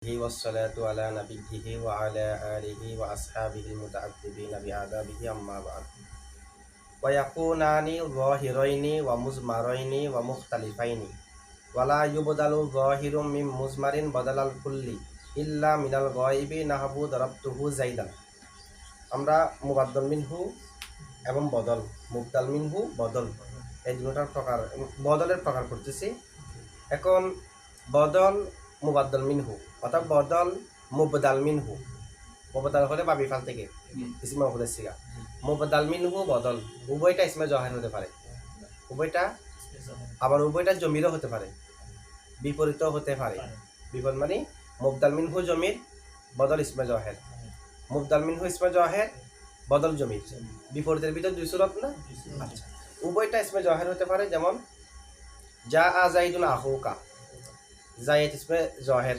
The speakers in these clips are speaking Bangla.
والصلاة على نبيه وعلى آله وأصحابه المتعذبين بعذابه أما بعد ويكونان ظاهرين ومزمرين ومختلفين ولا يبدل ظاهر من مزمر بدل الكل إلا من الغائب نحو ضربته زيدا আমরা মুবাদ্দাল মিনহু এবং বদল মুবদাল মিনহু বদল এই দুটোর প্রকার বদলের প্রকার করতেছি। এখন বদল মুবাদ্দাল মিনহু অর্থাৎ বদল মুবদাল মিনহু, মুবদাল হলে বা বিফাল থেকে ইসমে মফউলের সিগা, মুবদাল মিনহু বদল উভয়টা ইসমে জহির হতে পারে, উভয়টা আবার উভয়টা জমিরও হতে পারে, বিপরীতও হতে পারে। বিপরীত মানে মুবদাল মিনহু জমির, বদল ইসমে জহির, মুবদাল মিনহু ইসমে জহির, বদল জমির, বিপরীতের ভিতর দুই সূরত না। আচ্ছা, উভয়টা ইসমে জহির হতে পারে। যেমন যা আ জাইদুন আহুকা, জায়েদ ইসমে জহির,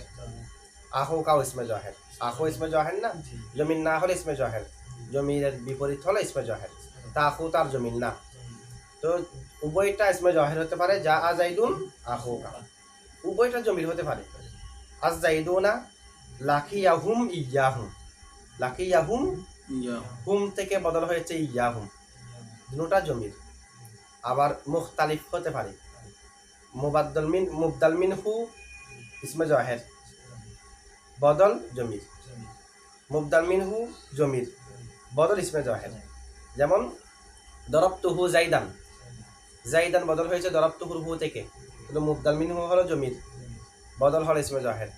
আহুকাও ইসমে জহির, আহু ইসমে জহির না, জমিন না হলে ইসমে জহির, জমির বিপরীত হলে ইসমে জহির, তা আহু তার জমিন না। তো উভয়টা ইসমে জহির হতে পারে। যা আ জাইদুন আহুকা উভয়টা জমির হতে পারে। আজ জাইদুনা লাকিয়াহুম ইয়াহুম, লাকিয়াহুম হুম থেকে বদল হয়েছে ইয়াহুম, দুটোটা জমির। আবার মুখতালিফ হতে পারে। মুবদাল মিনহু ইসমে জহির, বদল জমির, মুবদাল মিনহু জমির, বদল ইসমে জহির। যেমন দরবতুহু জাইদান, জাইদান বদল হয়েছে দরবতুহুর হু থেকে, কিন্তু মুবদাল মিনহু হলো জমির, বদল হলো ইসমে জহির।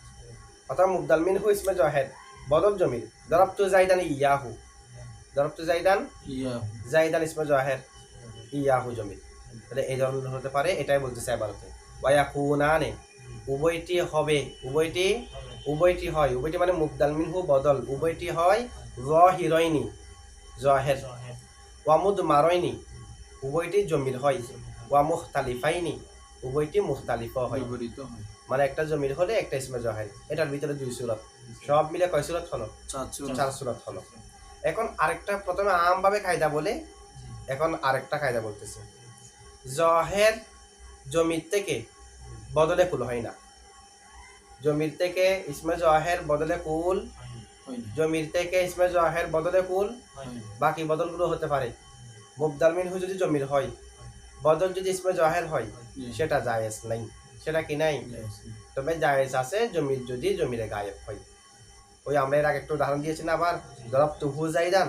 অর্থাৎ মুবদাল মিনহু ইসমে জহির, বদল জমির। দরবতু জাইদান ইয়াহু, দরবতু জাইদান জাইদান ইসমে জহির, ইয়াহু জমির। তাহলে এই ধরনের হতে পারে, এটাই বলতেছে এবারতে। ওয়ায়াকুনানে উভয়টি হবে, উভয়টি হয়, উভয়টি মানে মুবদাল মিনহু বদল, উভয়টি হয় যাহিরাইনি জাহির, ওয়া মুদমারাইনি উভয়টি জমির হয়, ওয়া মুখতালিফাইনি উভয়টি মুখতালিফ হয়। মানে একটা জমির হলে একটা ইসমে জহির। এটার ভিতরে দুই সূরত, সব মিলে কয় সূরত হলো? চার সূরত হলো। এখন আরেকটা, প্রথমে আমভাবে কায়দা বলে, এখন আরেকটা কায়দা বলতেছে। জহের জমির থেকে বদলে কুল হয় না, জমির থেকে ইসমে জহের বদলে কুল, জমির থেকে ইসমে জহের বদলে কুল, বাকি বদলগুলো হতে পারে। মুবদাল মিনহু যদি জমির হয়, বদল যদি ইসমে জহের হয়, সেটা জায়েজ নাই। সেটা কি নাই? তবে জায়েজ আছে জমির যদি জমিরে গায়েব হয়। ওই আমরা এর আগে একটা উদাহরণ দিয়েছি না, আবার দরবতুহু জাইদান,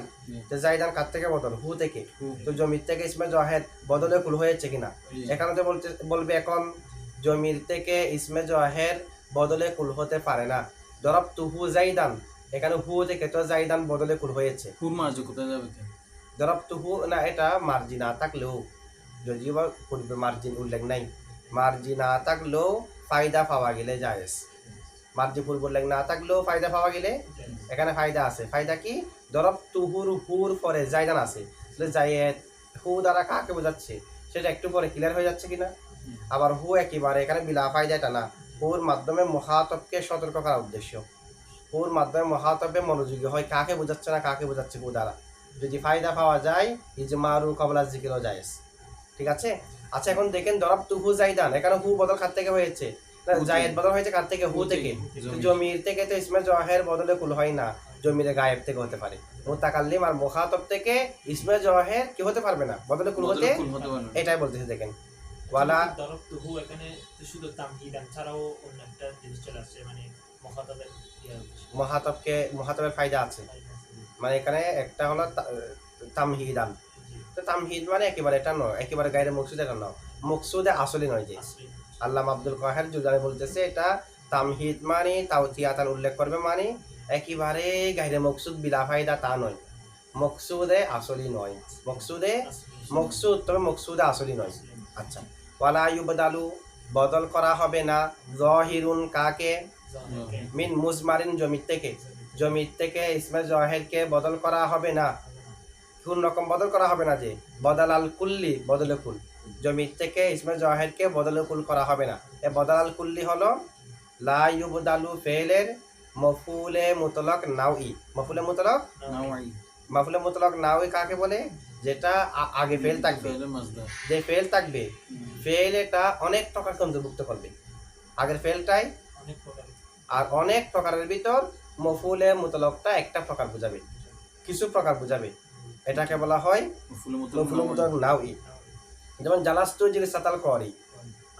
যে জাইদান কার থেকে বদল? হু থেকে। তো জমির থেকে ইসমে জহের বদলে কুল হয়েছে কিনা? এখানে তো বলবে এখন জমির থেকে ইসমে জহের বদলে কুল হতে পারে না। দরবতুহু জাইদান, এখানে হু থেকে তো জাইদান বদলে কুল হয়েছে। দরবতুহু না, এটা মার্জি না থাকলেও, যদিও বা পূর্বে মার্জিন উল্লেখ নাই, মার্জি না থাকলেও ফায়দা পাওয়া গেলে জায়েজ। মার্জি পূর্ব উল্লেখ না থাকলেও ফায়দা পাওয়া গেলে এখানে ফায়দা আছে। ফায়দা কি? দরবতুহুর হুর পরে জাইদান আছে, জায়েদ হু দ্বারা কাকে বোঝাচ্ছে সেটা একটু পরে ক্লিয়ার হয়ে যাচ্ছে কিনা। আবার হু একেবারে এখানে বিলা ফায়দা, এটা না, হুর মাধ্যমে মুখাতবকে সতর্ক করার উদ্দেশ্য, হুর মাধ্যমে মুখাতবে মনোযোগী হয় কাকে বোঝাচ্ছে না কাকে বোঝাচ্ছে হু দ্বারা। যদি ফায়দা পাওয়া যায় ইজমারু কবলা জিকিরও জায়েজ। ঠিক আছে। আচ্ছা, এখন দেখেন দরবতুহু জাইদান, এখানে হু বদল কার থেকে হয়েছে? জায়েদ বদল হয়েছে কার থেকে? হু থেকে। জমির থেকে তো ইসমে জহের বদলে কুল হয় না, জমিরে গায়েব থেকে হতে পারে। মুতাকাল্লিম আর মুখাতব থেকে ইসমে জহের কি হতে পারবে না, বদলে কুল হতে, এটাই বলতেছে। দেখেন ওয়ালা দরবতুহু এখানে শুধু তামহিদান ছাড়াও অন্য একটা জিনিস চলে আসছে, মানে মুখাতাবের মুখাতবের ফায়দা আছে। মানে এখানে একটা হলো তামহিদান, তো তামহিদ মানে একেবারে এটা নয়, একেবারে গায়রে মকসুদ এটা নয়, মকসুদে আসলি নয়। যে আল্লামা আব্দুল কাহের জুজানি বলতেছে এটা তামহিদ মানে তাওতিয়াতান উল্লেখ করবে, মানে একেবারে গায়রে মকসুদ বিলা ফায়দা তা নয়, মকসুদে আসলি নয়, মকসুদ তবে মকসুদে আসলি নয়। আচ্ছা, ওয়ালা ইউবদালু বদল করা হবে না, যাহিরুন কাকে? মিন মুজমারিন জমির থেকে ইসমে জহিরকে বদল করা হবে না। কোন রকম বদল করা হবে না? যে বদল আল কুল্লি বদলে কুল, জমির থেকে ইসমে জহিরকে বদলে কুল করা হবে না। এ বদল আল কুল্লি হলো লা ইউবদালু ফেলের মফুলে মুতলক নাওই, মফুলে মুতলক নাওই কাকে বলে? যেটা আগে ফেল থাকবে, যে ফেল থাকবে, ফেল এটা অনেক প্রকারকে অন্তর্ভুক্ত করবে। আগের ফেলটাই আর অনেক প্রকারের ভিতর মফুলে মুতলকটা একটা প্রকার বোঝাবে, কিছু প্রকার বোঝাবে। এটাকে বলা হয় মফুলে মুতলক নাওই। যেমন জালাস্তু জিলিসাতাল করি,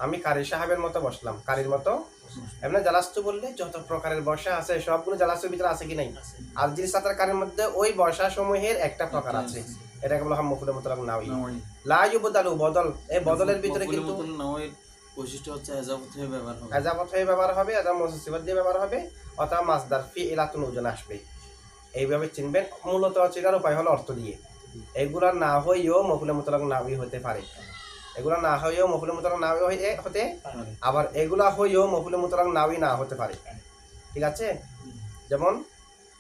আমি কারি সাহেবের মতো বসলাম, কারির মতো। এমনি জালাস্তু বললে যত প্রকারের বসা আছে সবগুলো জালাস্তুর ভিতরে আছে কি নাই? আর জিলিসাতাল কারির মধ্যে ওই বসা সমূহের একটা প্রকার আছে, এটাকে বলা হয় মফুলে মুতলক নাওই। লা ইউবদালু বদল, এই বদলের ভিতরে কিন্তু বৈশিষ্ট্য হচ্ছে এজাবত হয়ে ব্যবহার হবে, এজাবত হয়ে ব্যবহার হবে, এজাব মুসিবত দিয়ে ব্যবহার হবে, অথবা মাসদার ফিইলাতুন ওজন আসবে। এইভাবে চিনবেন। মূলত চেনার উপায় হলো অর্থ দিয়ে। এগুলা না হইও মফুলে মুতলক নাওই হতে পারে, এগুলা না হইও মফুলে মুতলক নাওই হতে, আবার এগুলা হইও মফুলে মুতলক নাওই না হতে পারে। ঠিক আছে? যেমন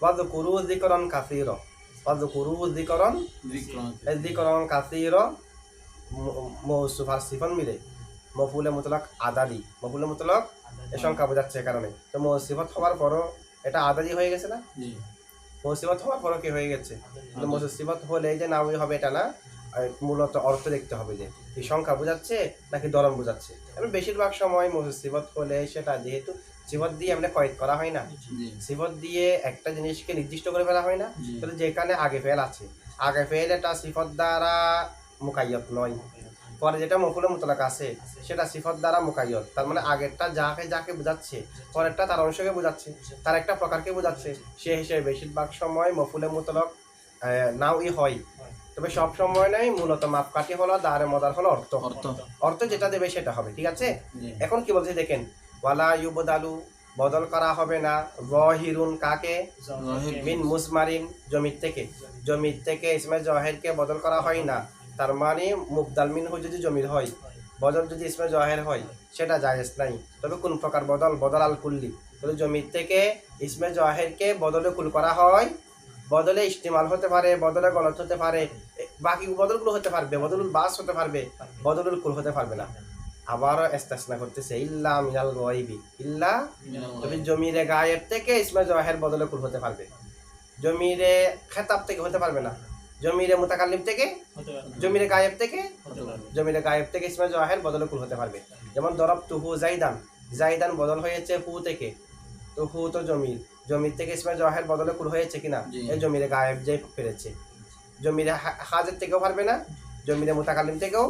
ওয়াযকুরু যিকরান কাসীরা, ওয়াযকুরু যিকরান যিকরান কাসীরা মৌসুফ আর সিফাত মিলে মফুলে মুতলক আদাদি, মফুলে মুতলক এ সংখ্যা বোঝাচ্ছে কারণে। তো মৌসিফত হওয়ার পরও এটা আদাদি হয়ে গেছে না? মৌসিফত হওয়ার পরও কি হয়ে গেছে? কিন্তু মৌসিফত হলে যে নাওই হবে এটা না, মূলত অর্থ দেখতে হবে যে এই সংখ্যা বোঝাচ্ছে নাকি ধরন বোঝাচ্ছে। এবং বেশিরভাগ সময় মৌসিফত হলে সেটা যেহেতু সিফত দিয়ে আমরা কয়েদ করা হয় না, সিফত দিয়ে একটা জিনিসকে নির্দিষ্ট করে ফেলা হয় না, তাহলে যেখানে আগে ফেল আছে, আগে ফেল এটা সিফত দ্বারা মুকাইয়ত নয়, পরে যেটা মফুলে মুতলাক আছে সেটা সিফত দ্বারা মুকাইয়ত। তার মানে আগেরটা যাকে বোঝাচ্ছে, পরেরটা তার অংশকে বোঝাচ্ছে, তার একটা প্রকারকে বোঝাচ্ছে। সে হিসেবে বেশিরভাগ সময় মফুলে মুতলাক নাওই হয়। তবে সব সময় নয়, মূলত মাপকাঠি হলো দারে মদার হলো অর্থ, অর্থ যেটা দেবে সেটা হবে। ঠিক আছে? এখন কি বলছে দেখেন, ওয়ালা ইউবদালু বদল করা হবে না, যাহিরুন কাকে? মিন মুসমারিন জমির থেকে, জমির থেকে ইসমে জাহিরকে বদল করা হয় না। তার মানে মুবদাল মিনহু যদি জমির হয়, বদল যদি ইসমে জাহির হয় সেটা জায়েজ নাই। তবে কোন প্রকার বদল? বদল আল কুল্লি, তবে জমির থেকে ইসমে জাহিরকে বদলে কুল করা হয়, বদলে ইস্তেমাল হতে পারে, বদলে গলত হতে পারে, বাকি বদলগুলো হতে পারবে, বদলুল বাস হতে পারবে, বদলুল কুল হতে পারবে না। আবারও ইস্তিসনা করতেছে, ইল্লা মিনাল গায়বি, ইল্লা, তবে জমিরে গায়েব থেকে ইসমে জাহির বদলে কুল হতে পারবে, জমিরে খেতাব থেকে হতে পারবে না, জমিরে মুতাকাল্লিম থেকে, জমিরে গায়েব থেকে, জমিরে গায়েব থেকে ইসমে জাহির বদলে কুল হতে পারবে। যেমন দরাবতুহু জাইদান, জাইদান বদল হয়েছে হু থেকে, তো হু তো জমির, জমির থেকে ইসমে জাহির বদলে কুল হয়েছে কিনা? এই জমিরে গায়েব যে পেরেছে। জমিরে হাজের থেকেও পারবে না, জমিরে মুতাকাল্লিম থেকেও।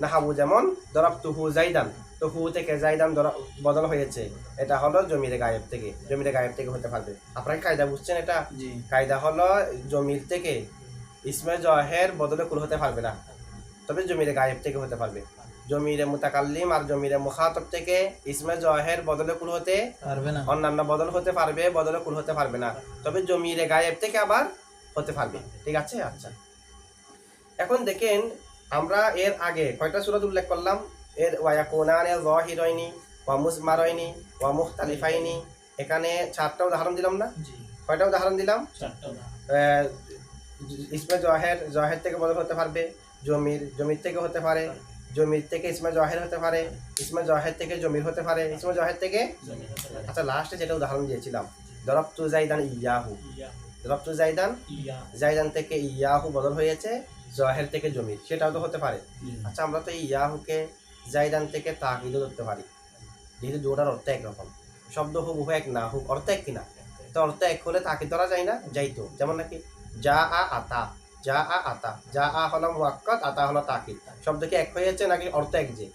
নাহাবু যেমন দরাবতুহু জাইদান, তো হু থেকে জাইদান বদল হয়েছে, এটা হলো জমিরে গায়েব থেকে, জমিরে গায়েব থেকে হতে পারবে। আপনারা কায়দা বুঝছেন? এটা কায়দা হলো জমির থেকে ইসমে জাহির বদলে কুল হতে পারবে না, তবে জমিরে গায়েব থেকে হতে পারবে। জমিরে মুতাকাল্লিম আর জমিরে মুখাতাব থেকে ইসমে জাহির বদলে কুল হতে পারবে না, অন্যান্য বদল হতে পারবে, বদলে কুল হতে পারবে না, তবে জমিরে গায়েব থেকে আবার হতে পারবে। ঠিক আছে? আচ্ছা, এখন দেখেন আমরা এর আগে কয়টা সূরা উল্লেখ করলাম? এর ওয়ায়াকুনানে যাহিরাইনি ওয়া মুজমারাইনি ওয়া মুখতালিফাইনি, এখানে 4টা উদাহরণ দিলাম না? কয়টা উদাহরণ দিলাম? ইসমে জাহির থেকে বদল হতে পারবে, জমির থেকে হতে পারে, জমির থেকে ইসমে জাহির হতে পারে, ইসমে জাহির থেকে জমির হতে পারে, ইসমে জাহির থেকে। আচ্ছা, লাস্টে যেটা উদাহরণ দিয়েছিলাম, দরাবতু জাইদান ইয়াহু, দরাবতু জাইদান, জাইদান থেকে ইয়াহু বদল হয়েছে জাহির থেকে জমির, সেটাও তো হতে পারে। আচ্ছা, আমরা তো ইয়াহুকে জাইদান থেকে তাকিদও ধরতে পারি, যেহেতু দুটার অর্থ একরকম, শব্দ হুবহু এক না হোক, অর্থ এক কিনা, তো অর্থ এক হলে তাকিদ ধরা যায় না? যাইতো। যেমন নাকি যা আ আতা, যা আ আতা, যা আ হলো মুআক্কাদ, আতা হলো তাকিদ। শব্দ কি এক হয়েছে নাকি অর্থ এক? যে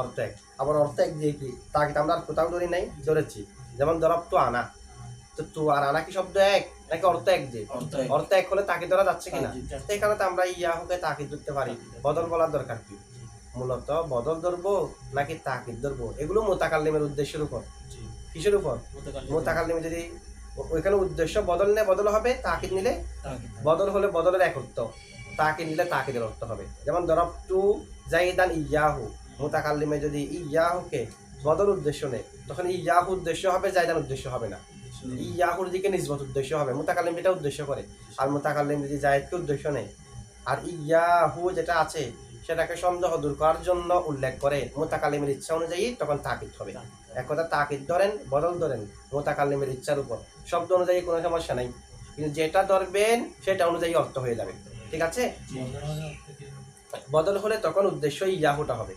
অর্থ এক। আবার অর্থ এক দিয়ে কি তাকিদ আমরা আর কোথাও ধরি নাই? ধরেছি। যেমন দরাবতু আনা, তো তু আর আনা কি শব্দ এক নাকি অর্থ এক? যে অর্থ এক হলে তাকিদ ধরা যাচ্ছে কিনা? এই কারণে আমরা ইয়াহুকে তাকিদ ধরতে পারি। বদল বলার দরকার কি? মূলত বদল ধরবো নাকি তাকিদ ধরবো, এগুলো মুতাকাল্লিমের উদ্দেশ্যের উপর। কিসের উপর? মুতাকাল্লিম যদি ওইখানে উদ্দেশ্য বদল নেয় বদল হবে, তাকিদ নিলে বদল হলে বদলের এক অর্থ, তাকিদ নিলে তাকিদের অর্থ হবে। যেমন দরাবতু জাইদান ইয়াহু, মুতাকাল্লিমে যদি ইয়াহুকে বদল উদ্দেশ্য নেয় তখন ইয়াহু উদ্দেশ্য হবে, জাইদান উদ্দেশ্য হবে না। ইয়াহুর দিকে নিসবত উদ্দেশ্য হবে, মুতাকাল্লিম যেটা উদ্দেশ্য করে। আর মুতাকাল্লিম যদি জায়েদকে উদ্দেশ্য নেয় আর ইয়াহু যেটা আছে সেটাকে সন্দেহ দূর করার জন্য উল্লেখ করে মুতাকাল্লিমের ইচ্ছা অনুযায়ী, তখন তাকিদ হবে। এক কথা তাকিদ ধরেন, বদল ধরেন মুতাকাল্লিমের ইচ্ছার উপর, শব্দ অনুযায়ী কোনো সমস্যা নাই, কিন্তু যেটা ধরবেন সেটা অনুযায়ী অর্থ হয়ে যাবে। ঠিক আছে? বদল হলে তখন উদ্দেশ্য ইয়াহুটা হবে,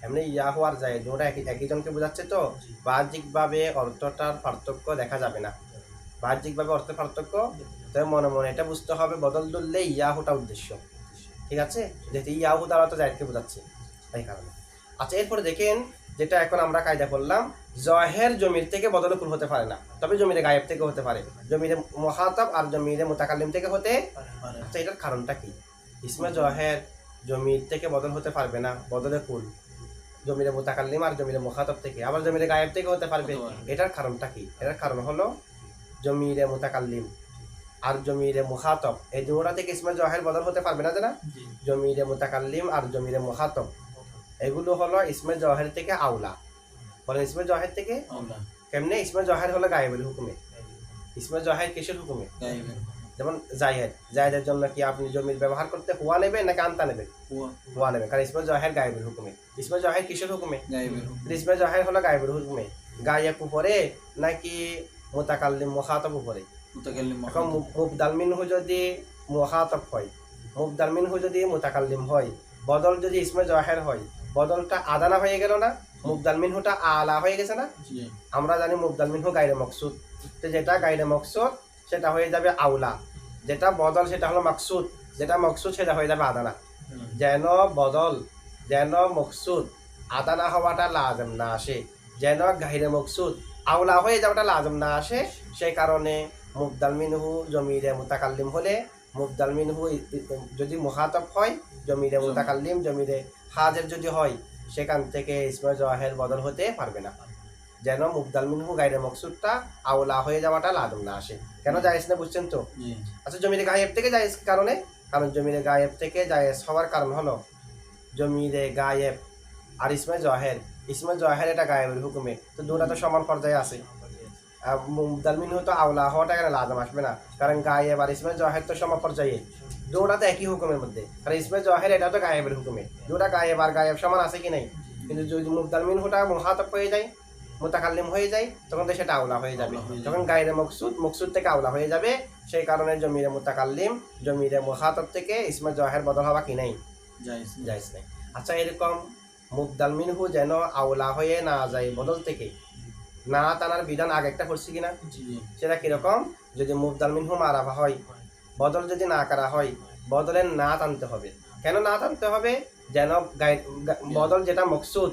এমনি ইয়াহু আর জায়েদ দুটোটা একই জনকে বোঝাচ্ছে তো বাহ্যিকভাবে অর্থটার পার্থক্য দেখা যাবে না। বাহ্যিকভাবে অর্থের পার্থক্য, তবে মনে মনে এটা বুঝতে হবে বদল ধরলে ইয়াহুটা উদ্দেশ্য, ঠিক আছে, যেহেতু ইয়াহু দ্বারা তো জায়েদকে বোঝাচ্ছে এই কারণে। আচ্ছা, এরপরে দেখেন যেটা এখন আমরা কায়দা করলাম, জহের জমির থেকে বদলে কুল হতে পারে না, তবে জমিরে গায়েব থেকে হতে পারে, জমিরে মুখাতাব আর জমিরে মুতাকাল্লিম থেকে হতে। আচ্ছা, এটার কারণটা কি? ইসমে জহের জমির থেকে বদল হতে পারবে না, বদলে কুল জমিরে মুতাকাল্লিম আর জমিরে মুখাতাব থেকে, আবার জমিরে গায়েব থেকে হতে পারবে। এটার কারণটা কি? এটার কারণ হলো জমিরে মুতাকাল্লিম আর জমিরে মুখাতাব এই দুটোটা থেকে ইসমে জহের বদল হতে পারবে না, জানা? জমিরে মুতাকাল্লিম আর জমিরে মুখাতাব এগুলো হলো ইসমে জহের থেকে আউলা। বলেন ইসমে জহের থেকে কেমনে? ইসমে জহের হলো গায়েবের হুকুমে। ইসমে জহের কিসের হুকুমে? যেমন জায়েদের জন্য কি আপনি জমির ব্যবহার করতে হুয়া নেবেন নাকি আনতা নেবেন? হুয়া নেবেন, কারণ ইসমে জহের গায়েবের হুকুমে। ইসমে জহের কিসের হুকুমে? ইসমে জহের হলো গায়েবের হুকুমে। গায়েব উপরে নাকি মুতাকাল্লিম মুখাতাব উপরে? এখন মুবদাল মিনহু যদি মুখাতাব হয়, মুবদাল মিনহু যদি মুতাকাল্লিম হয়, বদল যদি ইসমে জহের হয়, বদলটা আদানা হয়ে গেল না? মুবদাল মিনহুটা আলা হয়ে গেছে না? আমরা জানি মুবদাল মিনহু গায়রে মকসুদ, তো যেটা গায়রে মকসুদ সেটা হয়ে যাবে আউলা, যেটা বদল সেটা হলো মাকসুদ, যেটা মকসুদ সেটা হয়ে যাবে আদানা। যেন বদল, যেন মকসুদ আদানা হওয়াটা লাজম না আসে, যেন গায়রে মকসুদ আউলা হয়ে যাওয়াটা লাজম না আসে, সেই কারণে মুবদাল মিনহু জমিরে মুতাকাল্লিম হলে, মুবদাল মিনহু যদি মুখাতাব হয়, জমিরে মুতাকাল্লিম জমিরে হাজের যদি হয়, সেখান থেকে ইসমে জহের বদল হতে পারবে না, যেন মুবদাল মিনহু গায়রে মকসুদটা আউলা হয়ে যাওয়াটা লাজম না আসে। কেন জায়েজ না বুঝছেন তো? আচ্ছা, জমিরে গায়েব থেকে জায়েজ কারণে, কারণ জমিরে গায়েব থেকে জায়েজ হওয়ার কারণ হলো জমিরে গায়েব আর ইসমে জহের, ইসমে জহের এটা গায়েবের হুকুমে, তো দুটা তো সমান পর্যায়ে আছে। মুবদাল মিনহু তো আউলা হওয়াটা এখানে লাজম আসবে না, কারণ গায়েব আর ইসমে জহের তো সম পর্যায়ে, দুটা তো একই হুকুমের মধ্যে, কারণ ইসমে জহের এটা তো গায়েবের হুকুমে, দুটা গায়েব আর গায়েব সমান আছে কি নাই? কিন্তু যদি মুবদাল মিনহুটা মুখাতাব হয়ে যায়, মুতাকাল্লিম হয়ে যায়, তখন তো সেটা আউলা হয়ে যাবে, তখন গায়রে মকসুদ, মকসুদ থেকে আউলা হয়ে যাবে, সেই কারণে জমিরে মুতাকাল্লিম জমিরে মুখাতাব থেকে ইসমে জহের বদল হওয়া কি নাই? জায়েজ নাই। আচ্ছা, এরকম মুবদাল মিনহু যেন আউলা হয়ে না যায় বদল থেকে, না টানার বিধান আগে একটা করছি কিনা? সেটা কিরকম? যদি মুবদাল মিনহু মারাফা হয়, বদল যদি না করা হয়, বদলের না টানতে হবে। কেন না টানতে হবে? যেন বদল যেটা মকসুদ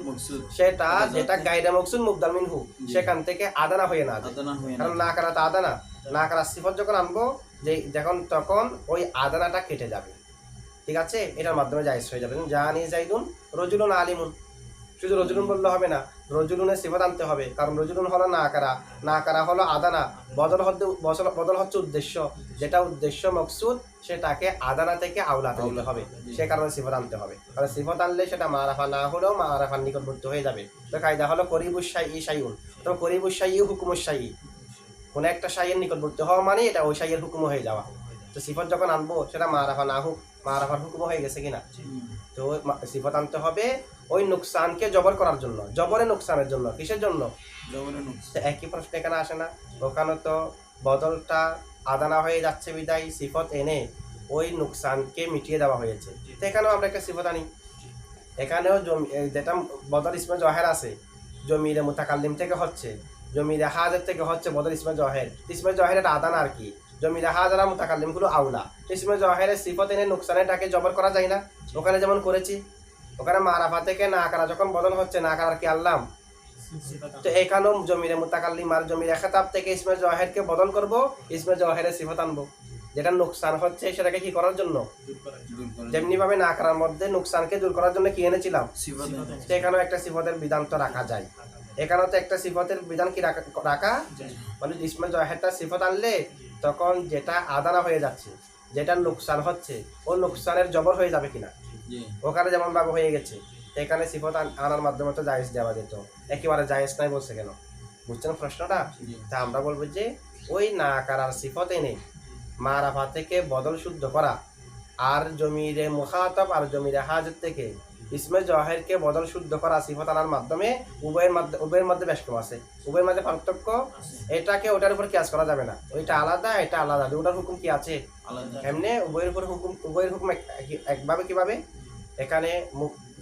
সেটা, যেটা গায়রে মকসুদ মুবদাল মিনহু, সেখান থেকে আদানা হয়ে না যায়, কারণ না করা তো আদানা, না করার সিফত যখন আনবো যে যখন, তখন ওই আদানাটা কেটে যাবে, ঠিক আছে? এটার মাধ্যমে জায়েজ হয়ে যাবে। জানি জাইদুন রজুলুন আলিমুন, শুধু রজুলুন বললে হবে না, রজুলুনের সিফত আনতে হবে, কারণ রজুলুন হলো না করা, না করা হলো আদানা, বদল হচ্ছে উদ্দেশ্য, যেটা উদ্দেশ্য মকসুদ সেটাকে আদানা থেকে আউলাতে নিতে হবে, সে কারণে সিফত আনতে হবে, কারণ সিফত আনলে সেটা মারাফা না হলেও মারাফার নিকটবর্তী হয়ে যাবে। তো কায়দা হলো করিবুশ শাইই শাইউন, তো করিবুশ শাইই হুকুমুশ শাইই, কোনো একটা শাইয়ের নিকটবর্তী হওয়া মানে এটা ওই শাইয়ের হুকুম হয়ে যাওয়া। তো সিফত যখন আনবো সেটা মারাফা না হোক, মারাফার হুকুম হয়ে গেছে কিনা? তো সিফত আনতে হবে ওই নুকসানকে জবর করার জন্য, জবরে নুকসানের জন্য। কিসের জন্য? একই প্রশ্ন এখানে আসে না? ওখানে তো বদলটা আদানা হয়ে যাচ্ছে বিদায় সিফত এনে ওই নুকসানকে মিটিয়ে দেওয়া হয়েছে, তো এখানেও আমরা একটা সিফত আনি। এখানেও যেটা বদল ইসমে জহের আছে, জমিরে মুতাকাল্লিম থেকে হচ্ছে, জমিরে হাজের থেকে হচ্ছে বদল ইসমে জহের, ইসমে জহের এটা আদানা আর কি, জমিরে হাজারা মুতাকাল্লিম গুলো আউলা, ইসমে জহেরের সিফত এনে নুকসানেরটাকে জবর করা যায় না? ওখানে যেমন করেছি, ওখানে মারাফা থেকে না করা যখন বদল হচ্ছে, না করার কি আনলাম, তো এখানেও জমিরে মুতাকাল্লিম আর জমিরে খেতাব থেকে ইসমে জহেরকে বদল করব, ইসমে জহেরের সিফত আনবো, যেটা নুকসান হচ্ছে সেটাকে কি করার জন্য, যেমনি ভাবে না করার মধ্যে নুকসানকে দূর করার জন্য কি এনেছিলাম, তো এখানেও একটা সিফতের বিধান তো রাখা যায়। এখানেও তো একটা সিফতের বিধান কি রাখা, মানে ইসমে জহেরটা সিফত আনলে তখন যেটা আদানা হয়ে যাচ্ছে, যেটা নুকসান হচ্ছে, ও নুকসানের জবর হয়ে যাবে কিনা? ওখানে যেমন ভাবে হয়ে গেছে, এখানে সিফত আনার মাধ্যমে তো জায়েজ দেওয়া যেত, একেবারে জায়েজ নাই বলছে কেন? বুঝছেন প্রশ্নটা? তা আমরা বলবো যে ওই না করার সিফত এনে মারাফা থেকে বদল শুদ্ধ করা, আর জমিরে মুখাতাব আর জমিরে হাজত থেকে ইসমে জহেরকে বদল শুদ্ধ করা সিফত আনার মাধ্যমে উভয়ের মধ্যে বেশ কম আছে, উভয়ের মধ্যে পার্থক্য, এটাকে ওটার উপর কিয়াস করা যাবে না, ওইটা আলাদা এটা আলাদা, ওটার হুকুম কি আছে এমনি উভয়ের উপর হুকুম, উভয়ের হুকুম একভাবে। কিভাবে? এখানে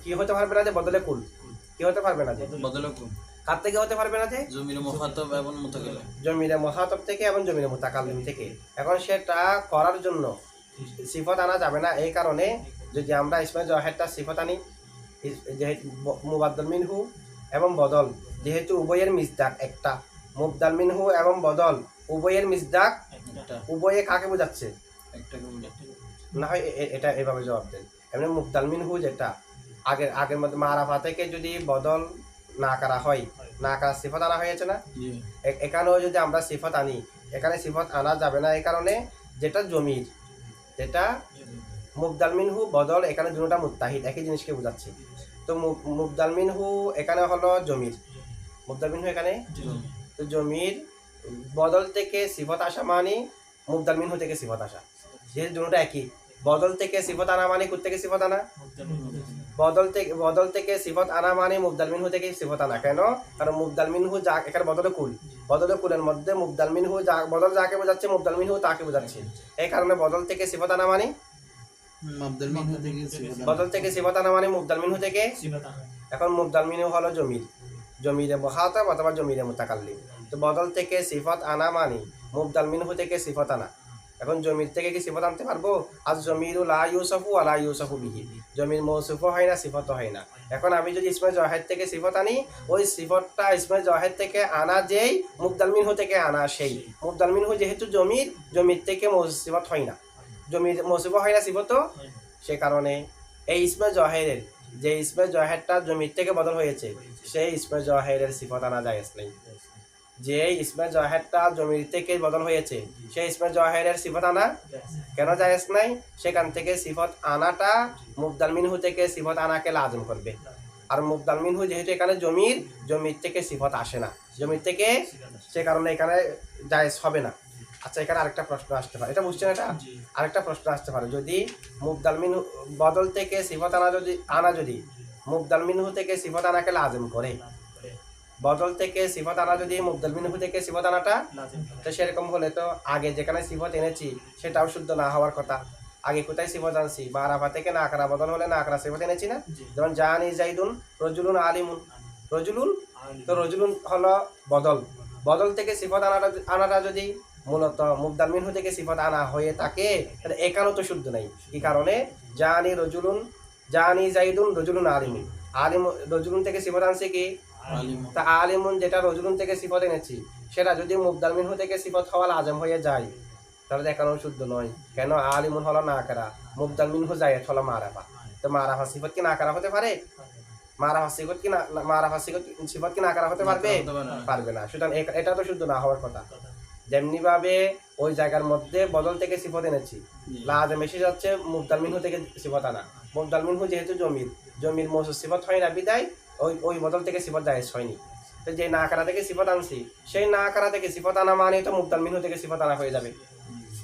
কি হতে পারবে না যে বদলে কুল, কি হতে পারবে না যে? বদলে কোন কার থেকে হতে পারবে না যে? জমির মুখাতাব এবং মুতাকাল্লিম। জমিরে মুখাতাব থেকে এবং জমিরে মুতাকাল্লিম থেকে। এখন সেটা করার জন্য সিফত আনা যাবে না, এই কারণে যদি আমরা ইসমে জাহেরটা সিফত আনি, যেহেতু মুবাদ্দাল মিনহু এবং বদল যেহেতু উভয়ের মিসদাক একটা, মুবদাল মিনহু এবং বদল উভয়ের মিসদাক, একটা উভয়ে কাকে বোঝাচ্ছে? একটাকে বোঝাচ্ছে। না হয় এটা এভাবে জবাব দেন। এমনি মুবদাল মিনহু যেটা আগের মধ্যে মারাফা থেকে যদি বদল না করা হয়, না করা সিফত আনা হয়েছে না, জি এখানেও যদি আমরা সিফত আনি, এখানে সিফত আনা যাবে না, এই কারণে যেটা জমির, যেটা মুবদাল মিনহু বদল, এখানে দুটোটা মুত্তাহিদ একই জিনিসকে বোঝাচ্ছে। তো মুবদাল মিনহু এখানে হলো জমির, মুবদাল মিনহু এখানে জমি। তো জমির বদল থেকে সিফত আসা মানে মুবদাল মিনহু থেকে সিফত আসা, যেহেতু দুটোটা একই। বদল থেকে সিফত আনা মানে কোথা থেকে সিফত আনা? বদল থেকে সিফত আনা মানে মুবদাল মিনহু থেকে সিফত আনা। কেন? কারণ মুবদাল মিনহু যা এখানে বদলে কুলের মধ্যে মুবদাল মিনহু যা বদল যাকে বোঝাচ্ছে, মুবদাল মিনহু তাকে বোঝাচ্ছে। এই কারণে বদল থেকে সিফত আনা মানে মুবদাল মিনহু থেকে সিফাত। বদল থেকে সিফত আনা মানে মুবদাল মিনহু থেকে। এখন মুবদাল মিনহু হলো জমিরে মুখাতাব অথবা জমিরে মুতাকাল্লিম। তো বদল থেকে সিফত আনা মানে মুবদাল মিনহু থেকে সিফত আনা। এখন জমির থেকে কি সিফত আনতে পারবো? আজ জমিরু লা ইউসাফু ওয়া লা ইউসাফু বিহি, জমির মৌসুফও হয় না, সিফতও হয় না। এখন আমি যদি ইসমে জাহের থেকে সিফত আনি, ওই সিফতটা ইসমে জাহের থেকে আনা যেই, মুবদাল মিনহু থেকে আনা সেই। মুবদাল মিনহু যেহেতু জমির থেকে সিফত হয় না, জমির মৌসুফও হয় না, সিফতও, সে কারণে এই ইসমে জাহেরের যে ইসমে জাহেরটা জমির থেকে বদল হয়েছে, সেই ইসমে জাহেরের সিফত আনা জায়েজ নেই। যে ইসমে জাহেরটা জমির থেকে বদল হয়েছে, সেই ইসমে জাহেরের সিফত আনা কেন জায়েজ নাই? সেখান থেকে সিফত আনাটা মুবদাল মিনহু থেকে সিফত আনাকে লাজম করবে। আর মুবদাল মিনহু যেহেতু এখানে জমির থেকে সিফত আসে না, জমির থেকে, সে কারণে এখানে জায়েজ হবে না। আচ্ছা, এখানে আরেকটা প্রশ্ন আসতে পারে, এটা বুঝছেন? এটা আরেকটা প্রশ্ন আসতে পারে, যদি মুবদাল মিনহু বদল থেকে সিফত আনা যদি মুবদাল মিনহু থেকে সিফত আনাকে লাজম করে, বদল থেকে সিফত আনা যদি মুবদাল মিনহু থেকে সিফত আনাটা, তো সেরকম হলে তো আগে যেখানে সিফত এনেছি সেটাও শুদ্ধ না হওয়ার কথা। আগে কোথায় সিফত আনছি? মারাফা থেকে না করা, বদল হলে না করা সিফত এনেছি না। যেমন জানি জাইদুন রজুলুন আলিমুন, তো রজুলুন হলো বদল থেকে সিফত আনাটা যদি মূলত মুবদাল মিনহু থেকে সিফত আনা হয়ে থাকে, তাহলে এখানেও তো শুদ্ধ নাই। কি কারণে? জানি জাইদুন রজুলুন আলিমুন, রজুলুন থেকে সিফত আনছে কি? তা আলিমুন যেটা রজুলুন থেকে সিফত এনেছি, সেটা যদি মুবদাল মিনহু থেকে সিফত হওয়া লাজম হয়ে যায়, তাহলে এখানেও শুদ্ধ নয়। কেন? আলিমুন হলো না করা, মুবদাল মিনহু জায়েদ হলো মারাফা। তো মারাফা সিফত কি না করা হতে পারে? মারাফা সিফত কি না করা হতে পারবে না। সুতরাং এটা তো শুদ্ধ না হওয়ার কথা। যেমনি ভাবে ওই জায়গার মধ্যে বদল থেকে সিফত এনেছি, লাজম এসে যাচ্ছে মুবদাল মিনহু থেকে সিফত আনা। মুবদাল মিনহু যেহেতু জমির মৌসুফ সিফত হয় না, বিদায় ওই বদল থেকে সিফত জায়েজ হয়নি। তো যে না করা থেকে সিফত আনছি, সেই না করা থেকে সিফত আনা মানে তো মুবদাল মিনহু থেকে সিফত আনা হয়ে যাবে।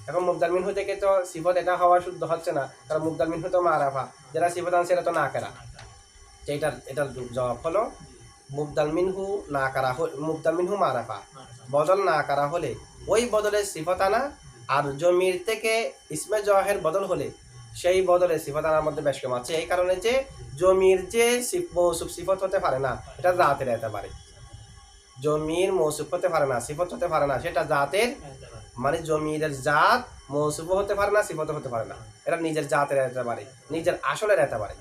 এখন মুবদাল মিনহু থেকে তো সিফত এটা হওয়া শুদ্ধ হচ্ছে না, কারণ মুবদাল মিনহু তো মারাফা, যেটা সিফত আনছে এটা তো না করা। এটার জবাব হলো মুবদাল মিনহু মারাফা, বদল না করা হলে ওই বদলের সিফত আনা, আর জমির থেকে ইসমে জাহের বদল হলে সেই বদলের সিফত আনার মধ্যে বেশ কম আছে। এই কারণে যে জমির যে মৌসুফ সিফত হতে পারে না, এটা জাতের এতবারে। জমির মৌসুফ হতে পারে না, সিফত হতে পারে না, সেটা জাতের মানে জমিরের জাত মৌসুফ হতে পারে না, সিফত হতে পারে না, এটা নিজের জাতের এতবারে, নিজের আসলের এতবারে।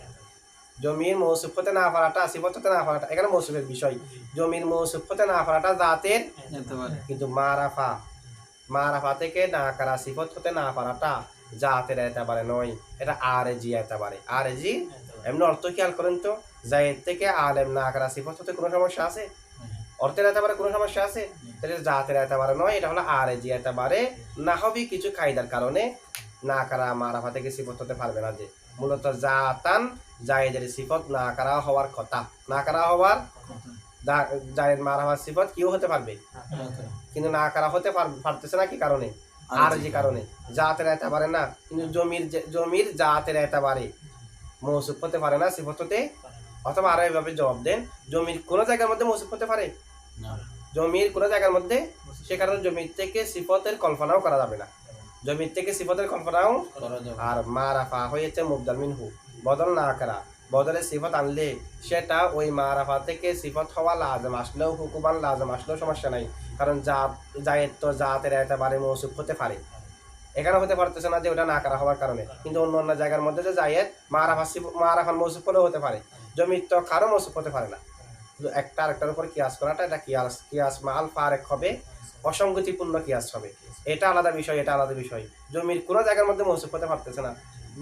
জমির মৌসুফ হতে না পারাটা, সিফত হতে না পারাটা এখানে মৌসুফের বিষয়। জমির মৌসুফ হতে না পারাটা জাতের, কিন্তু মারাফা থেকে না করা সিফত হতে না পারাটা জাতের এতবারে নয়, এটা আরেজি এতবারে। আরেজি এমনি অর্থ খেয়াল করেন তো, জায়েদ থেকে আলেম না করা সিফত হতে কোনো সমস্যা আছে? অর্থের এতবারে কোনো সমস্যা আছে? তাহলে জাতের এতবারে নয়, এটা হলো আরেজি এতবারে। না হবে কিছু কায়দার কারণে না করা মারাফা থেকে সিফত হতে পারবে না, যে মূলত জাতান জায়েদের সিফত না করা হওয়ার কথা, না করা হওয়ার জায়েদ মারাফা সিফত কিও হতে পারবে, কিন্তু না করা হতে পারতেছে না। কি কারণে? আরজি কারণে, জাতের এতবারে না। কিন্তু জমির জাতের এতবারে মৌসুফ হতে পারে না, সিফত হতে। অথবা আরো এইভাবে জবাব দেন, জমির কোন জায়গার মধ্যে মৌসুফ হতে পারে? জমির কোন জায়গার মধ্যে, সে কারণে জমির থেকে সিফতের কল্পনাও করা যাবে না, জমির থেকে সিফতের কল্পনাও। আর মারাফা হয়েছে মুবদাল মিনহু, বদল না করা, বদলে সিফত আনলে সেটা ওই মারাফা থেকে সিফত হওয়া লাজম আসলেও হুকুমান লাজম আসলেও সমস্যা নাই, কারণ জায়েদ তো জাতের একেবারে মৌসুফ হতে পারে। এখানে হতে পারতেছে না যে ওটা না করা হওয়ার কারণে, কিন্তু অন্য অন্য জায়গার মধ্যে যে জায়েদ মারাফার মৌসুফ হলেও হতে পারে, জমির তো কারো মৌসুফ হতে পারে না। শুধু একটা আরেকটার উপর কিয়াস করাটা এটা কিয়াস মাল ফারেক হবে, অসঙ্গতিপূর্ণ কিয়াস হবে। এটা আলাদা বিষয়, এটা আলাদা বিষয়। জমির কোনো জায়গার মধ্যে মৌসুফ হতে পারতেছে না,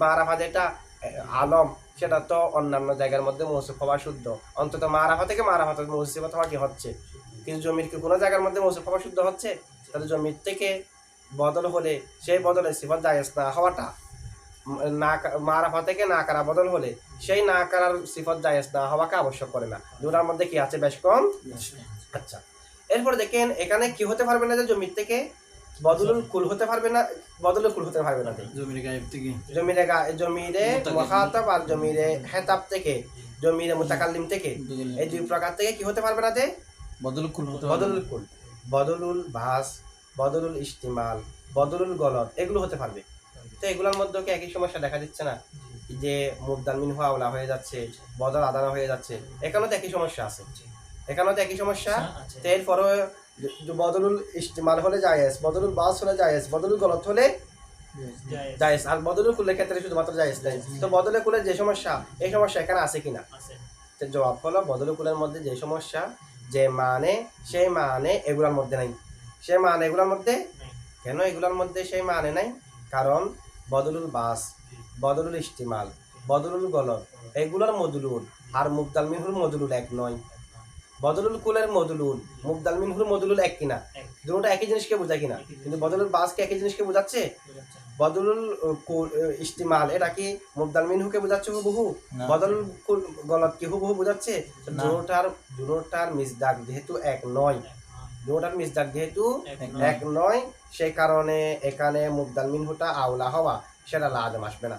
মারাফা যেটা আলম সেটা তো অন্যান্য জায়গার মধ্যে মৌসুফ হওয়া শুদ্ধ, অন্তত মারাফা থেকে মারাফা মৌসুফ হওয়া কি হচ্ছে, কিন্তু জমির কি কোনো জায়গার মধ্যে মৌসুফ হওয়া শুদ্ধ হচ্ছে? তাহলে জমির থেকে বদল হলে সেই বদলে সিফত জায়েজ না হওয়াটা, না মারাফা থেকে না কারা বদল হলে সেই না কারার সিফত জায়েজ না হওয়াকে আবশ্যক করে না, দুটার মধ্যে কি আছে বেশ কম। আচ্ছা, এরপর দেখেন এখানে কি হতে পারবে না, যে জমির থেকে বদলুল কুল হতে পারবে না, বদলুল কুল হতে পারবে না। জমির গায়েব থেকে জমিরে মুখাতাব আর জমিরে হেতাব থেকে, জমিরে মুতাকাল্লিম থেকে, এই দুই প্রকার থেকে কি হতে পারবে না, যে বদল কুল হতে বদলুল কুল, বদলুল ভাস, বদলুল ইস্তিমাল, বদলুল গলত, এগুলো হতে পারবে। তো এগুলোর মধ্যে কি একই সমস্যা দেখা দিচ্ছে না, যে মুবদাল মিনহু আওলা হয়ে যাচ্ছে, বদল আদানা হয়ে যাচ্ছে, এখানেও তো একই সমস্যা আছে, এখানেও তো একই সমস্যা। তো এরপরে বদলুল ইস্তিমাল হলে জায়েজ, বদলুল বাস হলে জায়েজ, বদলুল গলত হলে জায়েজ, আর বদলুল কুলের ক্ষেত্রে শুধুমাত্র জায়েজ নেই। তো বদলে কুলের যে সমস্যা, এই সমস্যা এখানে আছে কিনা? তো জবাব হলো বদলে কুলের মধ্যে যে সমস্যা, যে মানে সেই মানে এগুলোর মধ্যে নাই, সে মানে এগুলোর মধ্যে কেন এগুলোর মধ্যে সেই মানে নাই? কারণ বদলুল বাস, বদলুল ইস্তিমাল, বদলুল গলত এগুলোর মদুলুল আর মুবদাল মিনহুর মদুলুল এক নয়। বদলুল কুলের মদুলুল, মুবদাল মিনহুর মদুলুল এক কিনা? দুটোটা একই জিনিসকে বোঝায় কিনা? কিন্তু বদলুল বাসকে একই জিনিসকে বোঝাচ্ছে। বদলুল ইস্তিমাল এটা কি মুবদাল মিনহুকে বোঝাচ্ছে হুবহু? বদলুল গলত কি হুবহু বোঝাচ্ছে? দুটোটার মিসদাক যেহেতু এক নয়, দুটোটার মিসদাক যেহেতু এক নয়, সেই কারণে এখানে মুবদাল মিনহুটা আওলা হওয়া সেটা লাজম আসবে না।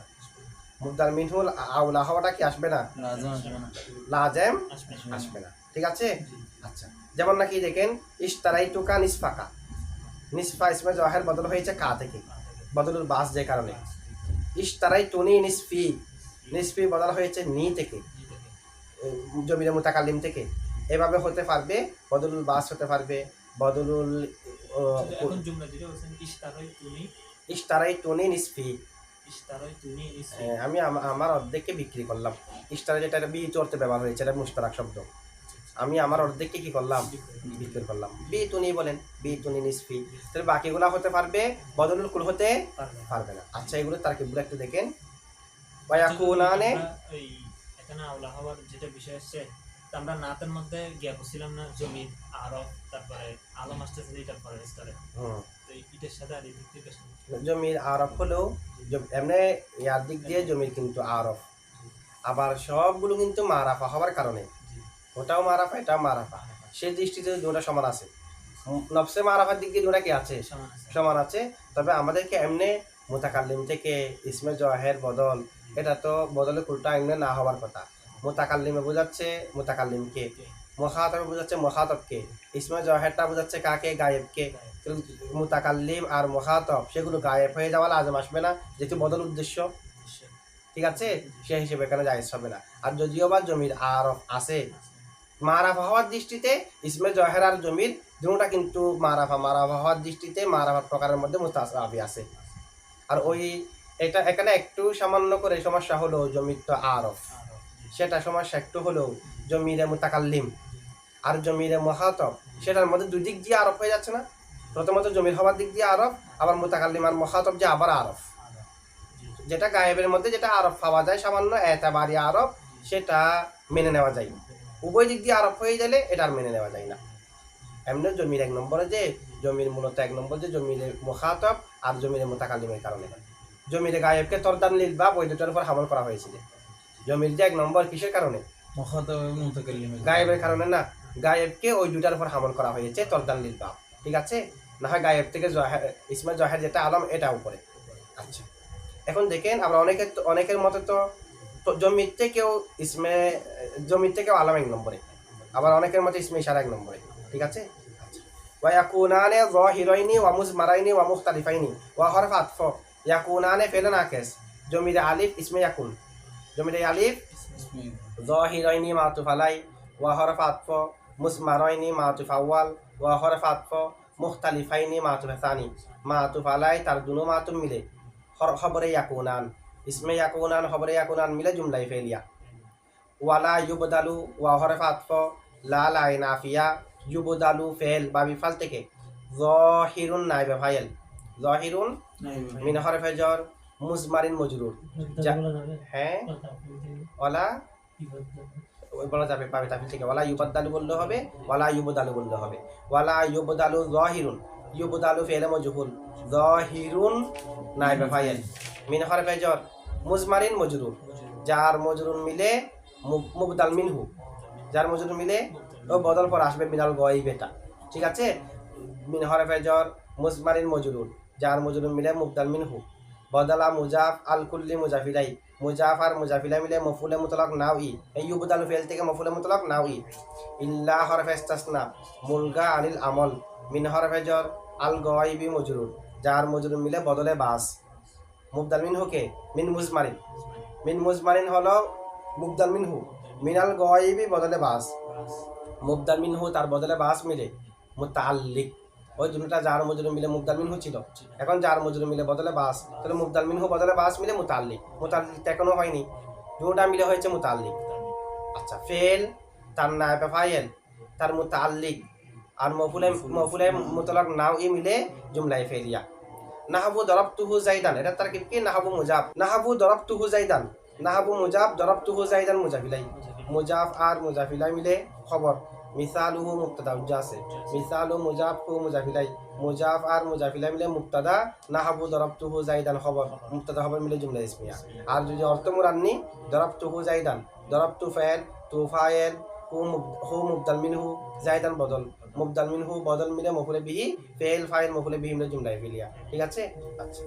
মুবদাল মিনহুল আওলা হওয়াটা কি আসবে না? লাজেম আসবে না। ঠিক আছে? আচ্ছা, যেমন নাকি দেখেন ইশতারাইতুকা নিসফাকা, নিসফা ইসমে জহের বদল হয়েছে কা থেকে, বদলুল বাস যে কারণে। ইশতারাইতুনি নিসফি, নিসফি বদল হয়েছে নি থেকে, জমিরে মুতাকাল্লিম থেকে। এভাবে হতে পারবে, বদলুল বাস হতে পারবে, বদলুল ইশতারাইতুনি নিসফি, আমি আমার অর্ধেককে বিক্রি করলাম। ইশতারা যেটা বি চর্তে ব্যবহার হয়েছে, এটা মুশতারাক শব্দ। আমি আমার অর্ধেককে কি করলাম? বিক্রি করলাম। বি তুনি বলেন, বি তুনি নিসফি। তাহলে বাকিগুলা হতে পারবে, বদলুল কুল হতে পারবে না। আচ্ছা, এগুলো তারকিবগুলো একটু দেখেন। ওয়ায়াকুনানে এখানে আওলা হওয়ার যেটা বিষয় আছে, আমরা নাতের মধ্যে গিয়া বলছিলাম না, জমির আরব তারপরে আলম আসতেছে এটার পরে স্তরে, তো এটার সাথে আর এদিক থেকে জমির আরব হলেও এমনি ইয়ার দিক দিয়ে জমির কিন্তু আরব, আবার সবগুলো কিন্তু মারাফা হওয়ার কারণে, ওটাও মারাফা এটাও মারাফা, সেই দৃষ্টিতে দুটা সমান আছে। নফসে মারাফার দিক দিয়ে দুটা কি আছে? সমান আছে। তবে আমাদেরকে এমনি মুতাকাল্লিম থেকে ইসমে জহের বদল, এটা তো বদলে কুলটা এমনি না হওয়ার কথা। মুতাকাল্লিমে বোঝাচ্ছে মুতাকাল্লিমকে, মুখাতাবে বোঝাচ্ছে মুখাতাবকে, ইসমে জহেরটা বোঝাচ্ছে কাকে? গায়েবকে। মুতাকাল্লিম আর মুখাতাব সেগুলো গায়েব হয়ে যাওয়া লাজম আসবে না, যেহেতু বদল উদ্দেশ্য। ঠিক আছে? সেই হিসেবে এখানে জায়েজ হবে না। আর যদিও বা জমির আরফ আছে, মারাফা হওয়ার দৃষ্টিতে ইসমে জহের আর জমির দুটোটা কিন্তু মারাফা হওয়ার দৃষ্টিতে মারাফা প্রকারের মধ্যে মুস্তাসবি আছে। আর ওই এটা এখানে একটু সামান্য করে সমস্যা হলো জমির তো আরফ, সেটা সমস্যা একটু হলেও জমিরে মুতাকাল্লিম আর জমিরে মুখাতাব সেটার মধ্যে দুই দিক দিয়ে আরফ হয়ে যাচ্ছে না। প্রথমত জমির হওয়ার দিক দিয়ে আরফ, আবার মুতাকাল্লিম আর মুখাতাব যে আবার আরফ, যেটা গায়েবের মধ্যে যেটা আরফ পাওয়া যায় সামান্য এতাবারি আরফ, সেটা মেনে নেওয়া যায়। উভয় দিক দিয়ে আরফ হয়ে গেলে এটা আর মেনে নেওয়া যায় না। এমনি জমির এক নম্বরে যে জমির মূলত এক নম্বর যে জমিরে মুখাতাব আর জমিরে মুতাকাল্লিমের কারণে, জমিরে গায়েবকে তরদান লিল বা ওই দুটার উপর হামল করা হয়েছিল। জমির যে এক নম্বর কিসের কারণে? গায়েবের কারণে না, গায়েবকে ওই দুটার উপর হামল করা হয়েছে তরদান লিল বা। ঠিক আছে? না হয় গায়েব থেকে ইসমে জহের যেটা আলম এটা উপরে। আচ্ছা, এখন দেখেন আমরা অনেকের মতে তো জমির থেকেও আলম এক নম্বরে, আবার অনেকের মতে ইসমে ইশারা এক নম্বরে। ঠিক আছে? ওয়াকুনানে যাহিরাইনি ওয়া মুজমারাইনি ওয়া মুখতালিফাইনি ওয়া হরফ আতফ। ইয়াকুনানে ফেলে নাকিস, জমিরে আলিফ ইসমে ইয়াকুন, জমিরে আলিফ জাহিরাইনি মাতুফ আলাই ওয়া হরফ আতফ মুসমারাইনি মাতুফ আউয়াল ওয়া হরফ আতফ মুখতালিফাইনি মাতুফ সানি মাতুফ আলাই তার দুনো মাতুফ মিলে খবরে ইয়াকুনান ইসমে ইয়াকুনান খবরে ইয়াকুনান মিলে জুমলাই ফেলিয়া ওয়ালা ইউবদালু ওয়া হরফ আতফ লা লাই নাফিয়া ইউবদালু ফেল বা বিফাল থেকে জাহিরুন নাইবে ফাইল জাহিরুন মিন হরফে জর মুজমারিন মজরুর হ্যাঁ ওয়ালা বলা যাবে পাবে তাফিল থেকে ওয়ালা ইউবাদদালু বললে হবে ওয়ালা ইউবদালু বললে হবে ওয়ালা ইউবদালু জাহিরুন ইউবদালু ফেল মজহুল জাহিরুন নাইবে ফাইল মিন হরফে জর মুজমারিন মজরুর যার মজরুর মিলে মুবদাল মিনহু যার মজরুর মিলে ও বদল পর আসবে মিনাল গায়বেটা ঠিক আছে মিন হরফে জর মুজমারিন মজরুর যার মজরুর মিলে মুবদাল মিনহু বদলা মুজাফ আল কুল্লি মুজাফিলাই মুজাফ আর মুজাফিলা মিলে মফুলে মুতলাক নাও ই এই ইউবদালু ফেল থেকে মফুলে মুতলাক নাও ই ইল্লা হরফে ইস্তাসনা মুলগা আনিল আমল মিন হরফে জর আল গায়বি মজরুর যার মজরুর মিলে বদলে বাস মুবদাল মিনহু কে মিন মুজমারিন হলো মুবদাল মিনহু মিনাল গায়বি বদলে বাস মুবদাল মিনহু তার বদলে বাস মিলে মুতাআল্লিক ওই দুটোটা যার মজরুর মিলে মুবদাল মিনহু ছিল এখন যার মজরুর মিলে বদলে বাস তাহলে মুবদাল মিনহু বদলে বাস মিলে মুতাআল্লিক এখনো হয়নি দুটোটা মিলে হয়েছে মুতাআল্লিক আচ্ছা ফেল তার নায়েবে ফাইল তার মুতাআল্লিক আর মফুলে মুতলাক নাও ই মিলে জুমলায়ে ফেলিয়া নাহাবু দরাবতুহু জাইদান এটা তারকিব কি নাহাবু মুজাব নাহাবু দরাবতুহু জাইদান নাহাবু মুজাব দরাবতুহু জাইদান মুজাফিলাই মুজাফ আর মুজাফিলাই মিলে খবর মিসালুহু মুবতাদা উজ্জা আছে মিসালু মুজাফ হু মুজাফিলাই মুজাফ আর মুজাফিলাই মিলে মুবতাদা নাহাবু দরাবতুহু জাইদান খবর মুবতাদা খবর মিলে জুমলা ইসমিয়া আর যদি অর্থ মুরান্নি দরাবতুহু জাইদান দরাবতু ফাইল তু ফাইল হু মুবদাল মিনহু জাইদান বদল মুবদাল মিনহু বদল মিলে মফুলে বিহি ফেল ফাইল মফুলে বিহি মিলে জুমলা ফেলিয়া ঠিক আছে আচ্ছা